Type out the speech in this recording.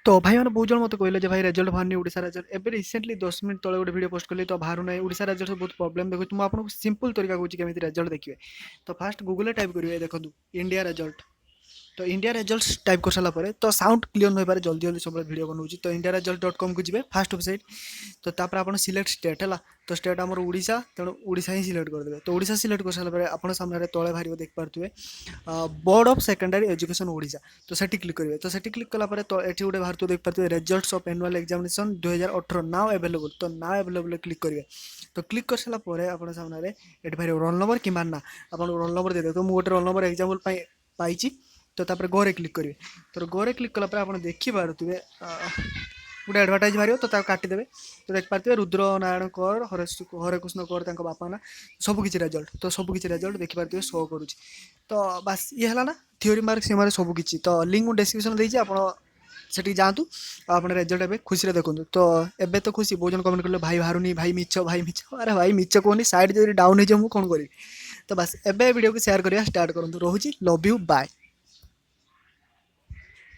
तो भाई मैंने बहुत जन मत कहले भाई रेजल्ट बाहर ओडिशा रेजल्ट एवं रिसेंटली 10 मिनट तले गोटे वीडियो पोस्ट कली तो बाहर ना ओडिशा रेजल्ट बहुत प्रोब्लेम देखो तुम आपको सिंपल तरीका कहूँ केमी रेजल्ट देखिए तो फास्ट गूगल टाइप करेंगे देखो इंडिया रेजल्ट तो इंडिया रेजल्ट टाइप कर सारापर तो साउंड क्लीयर नहीं पारे जल्दी जल्दी सब वीडियो बनाऊँ तो इंडिया रेजल्ट .com को जी फास्ट वेबसाइट तो तापर आप सिलेक्ट स्टेट है तो स्टेट आमर ओडिशा तेणु ओडिशा ही सिलेक्ट करदे तो ओडिशा सिलेक्ट कर सारापर आप सामने तले बाहर देख पारे board of secondary education Odisha तो सेठी क्लिक करेंगे तो सेठी क्लिक कलापर तो ये गोटे बाहर देख पारे results of annual examination 2018 now available तो नाउ अवेलेबल क्लिक करेंगे तो क्लिक कर सारापर आप सामने ये भाई रोल नंबर कि ना आप रोल नंबर दे तो मुझे गोटे रोल नंबर एग्जाम्पल पाई तो तापर गोरे क्लिक करेंगे तो गोरे क्लिक कलापर आप देखिपे गोटे एडवर्टाइज बाहर तो काटिदेवे तो देख पारे रुद्र नारायण कर हरे कृष्ण कर बापा ना सबकि रेजल्ट तो सबकि रेजल्ट देखिपारे शो करुच्ची तो बास ये है ना थ्योरी मार्क सीमार सबकि तो लिंक डिस्क्रिप्शन देती आप सेठी जातु आप रेजल्ट ए खुशी देखो तो एबे तो खुशी बहुत जन कमेंट कले भाई बाहरुनी भाई मिछ अरे भाई मिछ कहनी साइड जब डाउन हो कौन करी तो बस एबे वीडियो को शेयर करिया स्टार्ट करूँ रोची लव यू बाय।